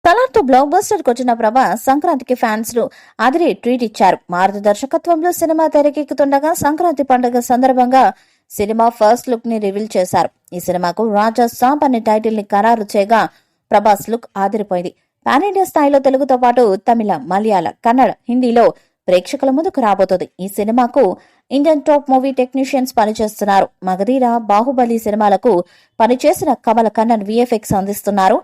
సలార్తో block buster కొచ్చిన Prabhas సంక్రాంతికి fans ను అదిరి treat ఇచ్చారు. మారుతి దర్శకత్వంలో సినిమా తెరకెక్కుతుండగా సంక్రాంతి పండుగ సందర్భంగా సినిమా ఫస్ట్ లుక్ ని రివీల్ చేశారు. ఈ సినిమాకు రాజా సాబ్ అనే టైటిల్ ని ఖరారు చేయగా ప్రభాస్ లుక్ ఆదిరిపోయింది. పాన్ ఇండియా స్థాయిలో తెలుగుతో పాటు తమిళ, మలయాళ, కన్నడ, హిందీలో ప్రేక్షకుల ముందుకు రాబోతోంది. ఈ సినిమాకు ఇండియన్ టాప్ మూవీ టెక్నీషియన్స్ పనిచేస్తున్నారు. మగధీర, బాహుబలి సినిమాలకు పనిచేసిన కమల్ కన్నన్ విఎఫ్ఎక్స్ అందిస్తున్నారు.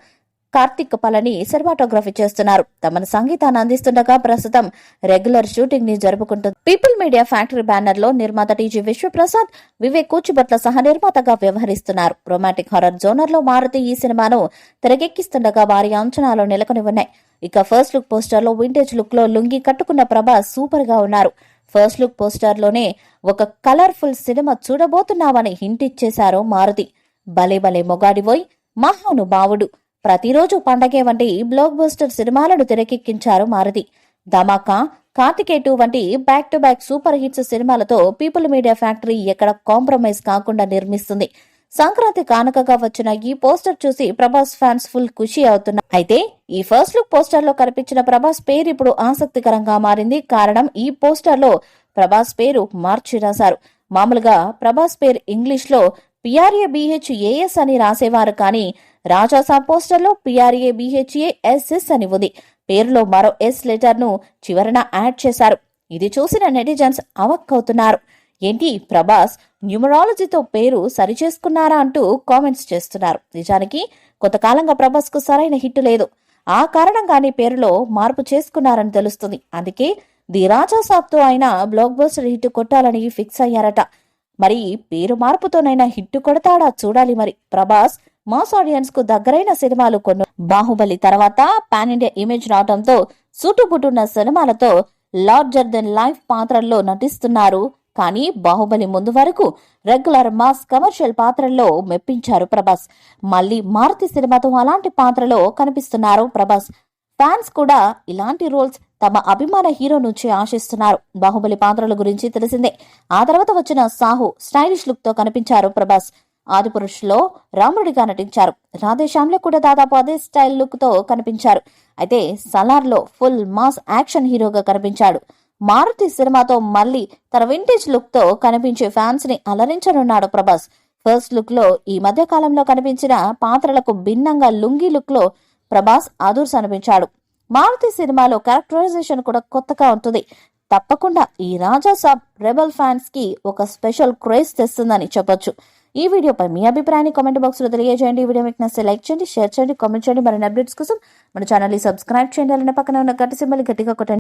కార్తిక్ పళని సినిమాటోగ్రఫీ చేస్తున్నారు. తమ సంగీతాన్ని అందిస్తుండగా ప్రస్తుతం రెగ్యులర్ షూటింగ్ ని జరుపుకుంటుంది. పీపుల్ మీడియా ఫ్యాక్టరీ బ్యానర్ లో నిర్మాత టీజీ విశ్వప్రసాద్, వివేక్ కూచిభట్ల సహ నిర్మాతగా వ్యవహరిస్తున్నారు. రొమాంటిక్ హారర్ జోనర్ లో మారుతి ఈ సినిమాను తెరకెక్కిస్తుండగా భారీ అంచనాలు నెలకొని ఉన్నాయి. ఇక ఫస్ట్ లుక్ పోస్టర్ లో వింటేజ్ లుక్ లో లుంగి కట్టుకున్న ప్రభాస్ సూపర్ గా ఉన్నారు. ఫస్ట్ లుక్ పోస్టర్ లోనే ఒక కలర్ఫుల్ సినిమా చూడబోతున్నామని హింట్ ఇచ్చేశారు మారుతి. భలే భలే మొగాడివోయ్, మహానుభావుడు, ప్రతిరోజు పండగే వంటి బ్లాక్ బస్టర్ సినిమాలను తెరకెక్కించారు మారుతి. ధమాకా, కార్తికేయ 2 వంటి back to back super hits సినిమాలతో పీపుల్ మీడియా ఫ్యాక్టరీ ఎక్కడ కాంప్రమైజ్ కాకుండా నిర్మిస్తుంది. సంక్రాంతి కానుకగా వచ్చిన ఈ పోస్టర్ చూసి ప్రభాస్ ఫ్యాన్స్ ఫుల్ ఖుషి అవుతున్నారు. అయితే ఈ ఫస్ట్ లుక్ పోస్టర్ లో కనిపించిన ప్రభాస్ పేరు ఇప్పుడు ఆసక్తికరంగా మారింది. కారణం, ఈ పోస్టర్ లో ప్రభాస్ పేరు మార్చి రాశారు. మామూలుగా ప్రభాస్ పేరు ఇంగ్లీష్ లో PRABHAS అని రాసేవారు. కానీ రాజాసాబ్ పోస్టర్ లో PRABHASS అని ఉంది. పేరులో మరో ఎస్ లెటర్ ను చివరన యాడ్ చేశారు. ఇది చూసిన నెటిజన్స్ అవక్కవుతున్నారు. ఏంటి, ప్రభాస్ న్యూమరాలజీతో పేరు సరిచేసుకున్నారా అంటూ కామెంట్స్ చేస్తున్నారు. నిజానికి కొంతకాలంగా ప్రభాస్ కు సరైన హిట్ లేదు. ఆ కారణంగానే పేరులో మార్పు చేసుకున్నారని తెలుస్తుంది. అందుకే ది రాజాసాబ్ తో అయినా బ్లాక్ బస్టర్ హిట్ కొట్టాలని ఫిక్స్ అయ్యారట. మరి పేరు మార్పుతోనైనా హిట్ కొడతాడా చూడాలి. మరి ప్రభాస్ మాస్ ఆడియన్స్ కు దగ్గరైన సినిమాలు కొన్ని. బాహుబలి తర్వాత పాన్ ఇండియా ఇమేజ్ రావడంతో సూటుబుట్టున్న సినిమాలతో లార్జర్ దెన్ లైఫ్ పాత్రల్లో నటిస్తున్నారు. కానీ బాహుబలి ముందు వరకు రెగ్యులర్ మాస్ కమర్షియల్ పాత్రల్లో మెప్పించారు ప్రభాస్. మళ్లీ మారుతి సినిమాతో అలాంటి పాత్రలో కనిపిస్తున్నారు ప్రభాస్. ఫ్యాన్స్ కూడా ఇలాంటి రోల్స్ తమ అభిమాన హీరో నుంచి ఆశిస్తున్నారు. బాహుబలి పాత్రల గురించి తెలిసిందే. ఆ తర్వాత వచ్చిన సాహు స్టైలిష్ లుక్ తో కనిపించారు ప్రభాస్. ఆదిపురుష్ లో రాముడిగా నటించారు. రాధేశ్యామ్లో కూడా దాదాపు అదే స్టైల్ లుక్ తో కనిపించారు. అయితే సలార్ లో ఫుల్ మాస్ యాక్షన్ హీరోగా కనిపించాడు. మారుతి సినిమాతో మళ్లీ తన వింటేజ్ లుక్ తో కనిపించే ఫ్యాన్స్ ని అలరించనున్నాడు ప్రభాస్. ఫస్ట్ లుక్ లో ఈ మధ్య కాలంలో కనిపించిన పాత్రలకు భిన్నంగా లుంగీ లుక్ లో ప్రభాస్ అదూర్స్ అనిపించాడు. మారుతి సినిమాలో క్యారెక్టరైజేషన్ కూడా కొత్తగా ఉంటుంది. తప్పకుండా ఈ రాజాసాబ్ రెబల్ ఫ్యాన్స్ కి ఒక స్పెషల్ క్రేజ్ తెస్తుందని చెప్పొచ్చు. ఈ వీడియోపై మీ అభిప్రాయాన్ని కామెంట్ బాక్స్ లో తెలియజేయండి. ఈ వీడియో మీకు నచ్చితే లైక్ చేయండి, షేర్ చేయండి, కామెంట్ చేయండి. మరిన్ని అప్డేట్స్ కోసం మన ఛానల్ ని సబ్స్క్రైబ్ చేయండి. అలానే పక్కన ఉన్న గంట సింబల్ గట్టిగా కొట్టండి.